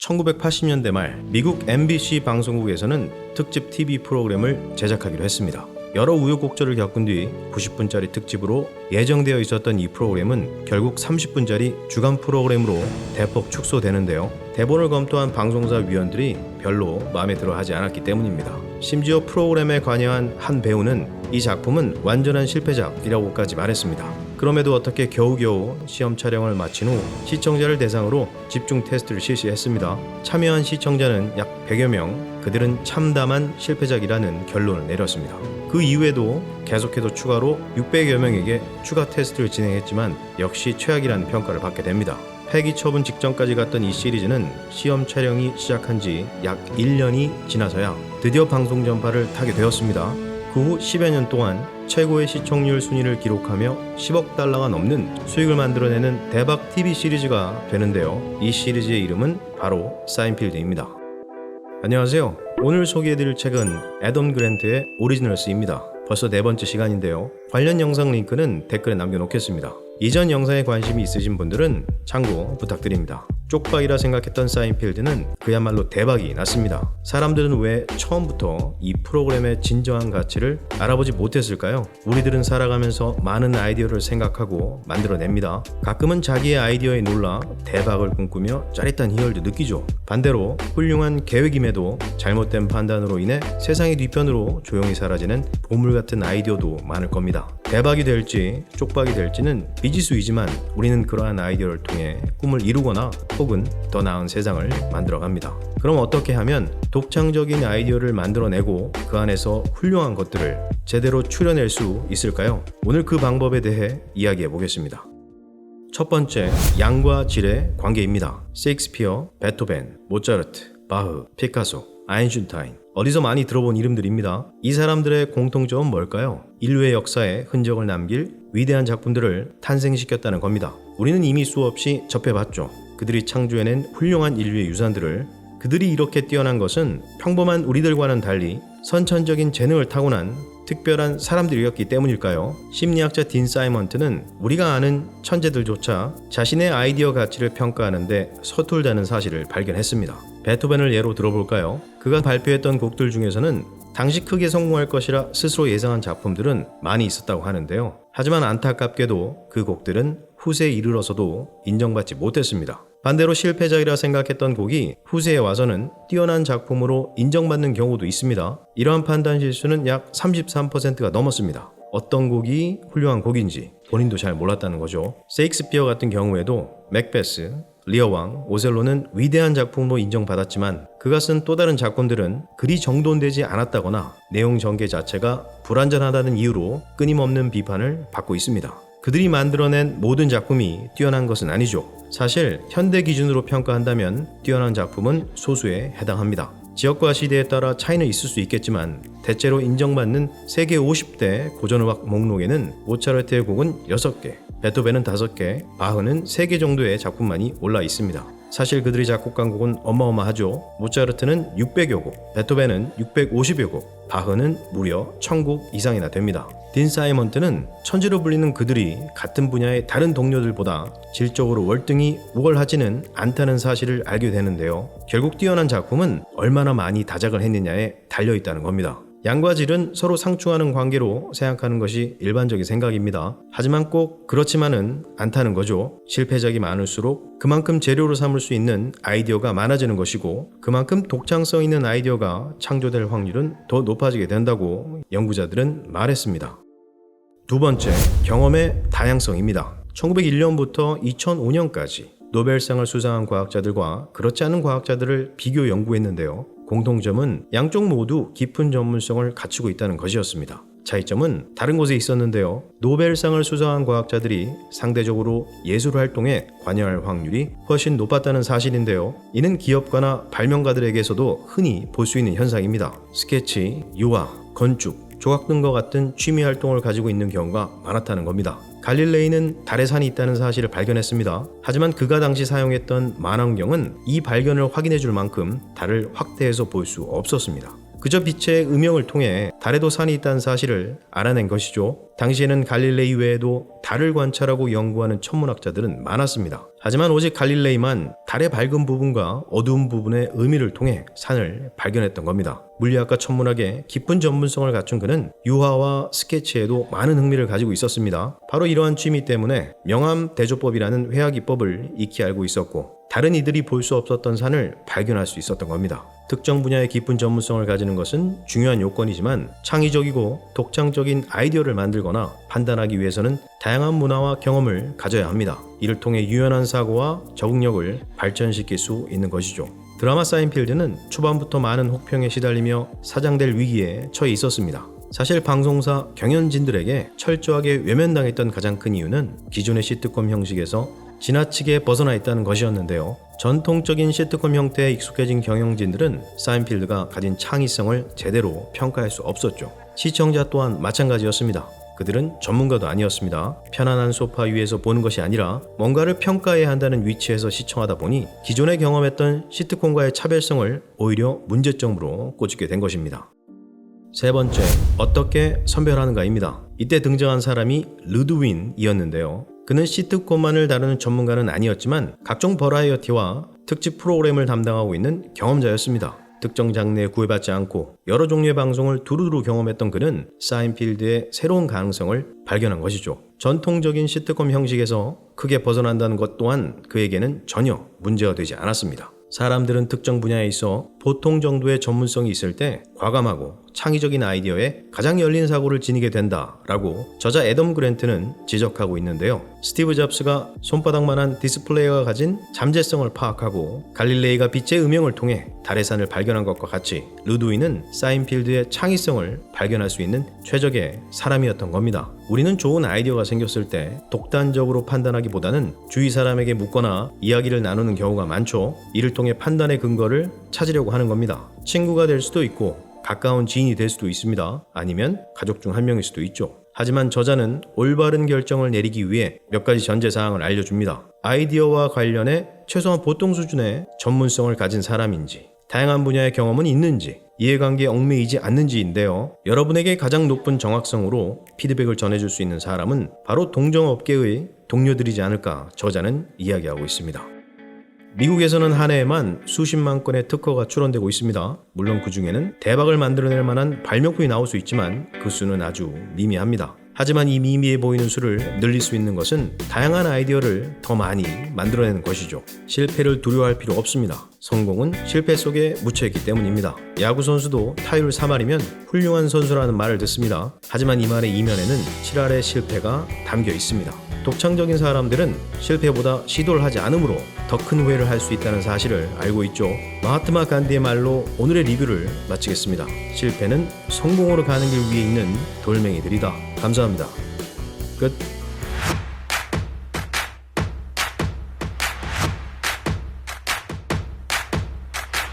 1980년대 말 미국 MBC 방송국에서는 특집 TV 프로그램을 제작하기로 했습니다. 여러 우여곡절을 겪은 뒤 90분짜리 특집으로 예정되어 있었던 이 프로그램은 결국 30분짜리 주간 프로그램으로 대폭 축소되는데요. 대본을 검토한 방송사 위원들이 별로 마음에 들어 하지 않았기 때문입니다. 심지어 프로그램에 관여한 한 배우는 이 작품은 완전한 실패작이라고까지 말했습니다. 그럼에도 어떻게 겨우겨우 시험 촬영을 마친 후 시청자를 대상으로 집중 테스트를 실시했습니다. 참여한 시청자는 약 100여 명, 그들은 참담한 실패작이라는 결론을 내렸습니다. 그 이후에도 계속해서 추가로 600여 명에게 추가 테스트를 진행했지만 역시 최악이라는 평가를 받게 됩니다. 폐기 처분 직전까지 갔던 이 시리즈는 시험 촬영이 시작한 지 약 1년이 지나서야 드디어 방송 전파를 타게 되었습니다. 그 후 10여 년 동안 최고의 시청률 순위를 기록하며 10억 달러가 넘는 수익을 만들어내는 대박 TV 시리즈가 되는데요. 이 시리즈의 이름은 바로 사인필드입니다. 안녕하세요. 오늘 소개해드릴 책은 애덤 그랜트의 오리지널스입니다. 벌써 4번째 시간인데요. 관련 영상 링크는 댓글에 남겨놓겠습니다. 이전 영상에 관심이 있으신 분들은 참고 부탁드립니다. 쪽박이라 생각했던 사인필드는 그야말로 대박이 났습니다. 사람들은 왜 처음부터 이 프로그램의 진정한 가치를 알아보지 못했을까요? 우리들은 살아가면서 많은 아이디어를 생각하고 만들어냅니다. 가끔은 자기의 아이디어에 놀라 대박을 꿈꾸며 짜릿한 희열도 느끼죠. 반대로 훌륭한 계획임에도 잘못된 판단으로 인해 세상의 뒤편으로 조용히 사라지는 보물 같은 아이디어도 많을 겁니다. 대박이 될지 쪽박이 될지는 미지수이지만 우리는 그러한 아이디어를 통해 꿈을 이루거나 혹은 더 나은 세상을 만들어갑니다. 그럼 어떻게 하면 독창적인 아이디어를 만들어내고 그 안에서 훌륭한 것들을 제대로 추려낼 수 있을까요? 오늘 그 방법에 대해 이야기해 보겠습니다. 첫 번째, 양과 질의 관계입니다. 셰익스피어, 베토벤, 모차르트, 바흐, 피카소, 아인슈타인, 어디서 많이 들어본 이름들입니다. 이 사람들의 공통점은 뭘까요? 인류의 역사에 흔적을 남길 위대한 작품들을 탄생시켰다는 겁니다. 우리는 이미 수없이 접해봤죠. 그들이 창조해낸 훌륭한 인류의 유산들을. 그들이 이렇게 뛰어난 것은 평범한 우리들과는 달리 선천적인 재능을 타고난 특별한 사람들이었기 때문일까요? 심리학자 딘 사이먼트는 우리가 아는 천재들조차 자신의 아이디어 가치를 평가하는데 서툴다는 사실을 발견했습니다. 베토벤을 예로 들어볼까요? 그가 발표했던 곡들 중에서는 당시 크게 성공할 것이라 스스로 예상한 작품들은 많이 있었다고 하는데요. 하지만 안타깝게도 그 곡들은 후세에 이르러서도 인정받지 못했습니다. 반대로 실패작이라 생각했던 곡이 후세에 와서는 뛰어난 작품으로 인정받는 경우도 있습니다. 이러한 판단 실수는 약 33%가 넘었습니다. 어떤 곡이 훌륭한 곡인지 본인도 잘 몰랐다는 거죠. 셰익스피어 같은 경우에도 맥베스, 리어왕, 오셀로는 위대한 작품으로 인정받았지만 그가 쓴 또 다른 작품들은 그리 정돈되지 않았다거나 내용 전개 자체가 불완전하다는 이유로 끊임없는 비판을 받고 있습니다. 그들이 만들어낸 모든 작품이 뛰어난 것은 아니죠. 사실 현대 기준으로 평가한다면 뛰어난 작품은 소수에 해당합니다. 지역과 시대에 따라 차이는 있을 수 있겠지만 대체로 인정받는 세계 50대 고전음악 목록에는 모차르트의 곡은 6개, 베토벤은 5개, 바흐는 3개 정도의 작품만이 올라 있습니다. 사실 그들이 작곡한 곡은 어마어마하죠. 모차르트는 600여 곡, 베토벤은 650여 곡, 바흐는 무려 1000곡 이상이나 됩니다. 딘 사이먼트는 천재로 불리는 그들이 같은 분야의 다른 동료들보다 질적으로 월등히 우월하지는 않다는 사실을 알게 되는데요. 결국 뛰어난 작품은 얼마나 많이 다작을 했느냐에 달려있다는 겁니다. 양과 질은 서로 상충하는 관계로 생각하는 것이 일반적인 생각입니다. 하지만 꼭 그렇지만은 않다는 거죠. 실패작이 많을수록 그만큼 재료로 삼을 수 있는 아이디어가 많아지는 것이고 그만큼 독창성 있는 아이디어가 창조될 확률은 더 높아지게 된다고 연구자들은 말했습니다. 두 번째, 경험의 다양성입니다. 1901년부터 2005년까지 노벨상을 수상한 과학자들과 그렇지 않은 과학자들을 비교 연구했는데요. 공통점은 양쪽 모두 깊은 전문성을 갖추고 있다는 것이었습니다. 차이점은 다른 곳에 있었는데요. 노벨상을 수상한 과학자들이 상대적으로 예술 활동에 관여할 확률이 훨씬 높았다는 사실인데요. 이는 기업가나 발명가들에게서도 흔히 볼 수 있는 현상입니다. 스케치, 유화, 건축, 조각 등과 같은 취미 활동을 가지고 있는 경우가 많았다는 겁니다. 갈릴레이는 달에 산이 있다는 사실을 발견했습니다. 하지만 그가 당시 사용했던 만원경은 이 발견을 확인해 줄 만큼 달을 확대해서 볼 수 없었습니다. 그저 빛의 음영을 통해 달에도 산이 있다는 사실을 알아낸 것이죠. 당시에는 갈릴레이 외에도 달을 관찰하고 연구하는 천문학자들은 많았습니다. 하지만 오직 갈릴레이만 달의 밝은 부분과 어두운 부분의 의미를 통해 산을 발견했던 겁니다. 물리학과 천문학에 깊은 전문성을 갖춘 그는 유화와 스케치에도 많은 흥미를 가지고 있었습니다. 바로 이러한 취미 때문에 명암대조법이라는 회화기법을 익히 알고 있었고 다른 이들이 볼 수 없었던 산을 발견할 수 있었던 겁니다. 특정 분야의 깊은 전문성을 가지는 것은 중요한 요건이지만 창의적이고 독창적인 아이디어를 만들거나 판단하기 위해서는 다양한 문화와 경험을 가져야 합니다. 이를 통해 유연한 사고와 적응력을 발전시킬 수 있는 것이죠. 드라마 사인필드는 초반부터 많은 혹평에 시달리며 사장될 위기에 처해 있었습니다. 사실 방송사 경연진들에게 철저하게 외면당했던 가장 큰 이유는 기존의 시트콤 형식에서 지나치게 벗어나 있다는 것이었는데요. 전통적인 시트콤 형태에 익숙해진 경영진들은 사인필드가 가진 창의성을 제대로 평가할 수 없었죠. 시청자 또한 마찬가지였습니다. 그들은 전문가도 아니었습니다. 편안한 소파 위에서 보는 것이 아니라 뭔가를 평가해야 한다는 위치에서 시청하다 보니 기존에 경험했던 시트콤과의 차별성을 오히려 문제점으로 꽂게 된 것입니다. 세 번째, 어떻게 선별하는가입니다. 이때 등장한 사람이 르드윈이었는데요. 그는 시트콤만을 다루는 전문가는 아니었지만 각종 버라이어티와 특집 프로그램을 담당하고 있는 경험자였습니다. 특정 장르에 구애받지 않고 여러 종류의 방송을 두루두루 경험했던 그는 사인필드의 새로운 가능성을 발견한 것이죠. 전통적인 시트콤 형식에서 크게 벗어난다는 것 또한 그에게는 전혀 문제가 되지 않았습니다. 사람들은 특정 분야에 있어 보통 정도의 전문성이 있을 때 과감하고 창의적인 아이디어에 가장 열린 사고를 지니게 된다라고 저자 애덤 그랜트는 지적하고 있는데요. 스티브 잡스가 손바닥만한 디스플레이어가 가진 잠재성을 파악하고 갈릴레이가 빛의 음영을 통해 달의 산을 발견한 것과 같이 르드윈은 사인필드의 창의성을 발견할 수 있는 최적의 사람이었던 겁니다. 우리는 좋은 아이디어가 생겼을 때 독단적으로 판단하기보다는 주위 사람에게 묻거나 이야기를 나누는 경우가 많죠. 이를 통해 판단의 근거를 찾으려고 하는 겁니다. 친구가 될 수도 있고 가까운 지인이 될 수도 있습니다. 아니면 가족 중 한 명일 수도 있죠. 하지만 저자는 올바른 결정을 내리기 위해 몇 가지 전제사항을 알려줍니다. 아이디어와 관련해 최소한 보통 수준의 전문성을 가진 사람인지, 다양한 분야의 경험은 있는지, 이해관계에 얽매이지 않는지인데요. 여러분에게 가장 높은 정확성으로 피드백을 전해줄 수 있는 사람은 바로 동종업계의 동료들이지 않을까 저자는 이야기하고 있습니다. 미국에서는 한 해에만 수십만 건의 특허가 출원되고 있습니다. 물론 그 중에는 대박을 만들어낼 만한 발명품이 나올 수 있지만 그 수는 아주 미미합니다. 하지만 이 미미해 보이는 수를 늘릴 수 있는 것은 다양한 아이디어를 더 많이 만들어내는 것이죠. 실패를 두려워할 필요 없습니다. 성공은 실패 속에 묻혀있기 때문입니다. 야구 선수도 타율 3할이면 훌륭한 선수라는 말을 듣습니다. 하지만 이 말의 이면에는 7할의 실패가 담겨 있습니다. 독창적인 사람들은 실패보다 시도를 하지 않으므로 더 큰 후회를 할 수 있다는 사실을 알고 있죠. 마하트마 간디의 말로 오늘의 리뷰를 마치겠습니다. 실패는 성공으로 가는 길 위에 있는 돌멩이들이다. 감사합니다. 끝.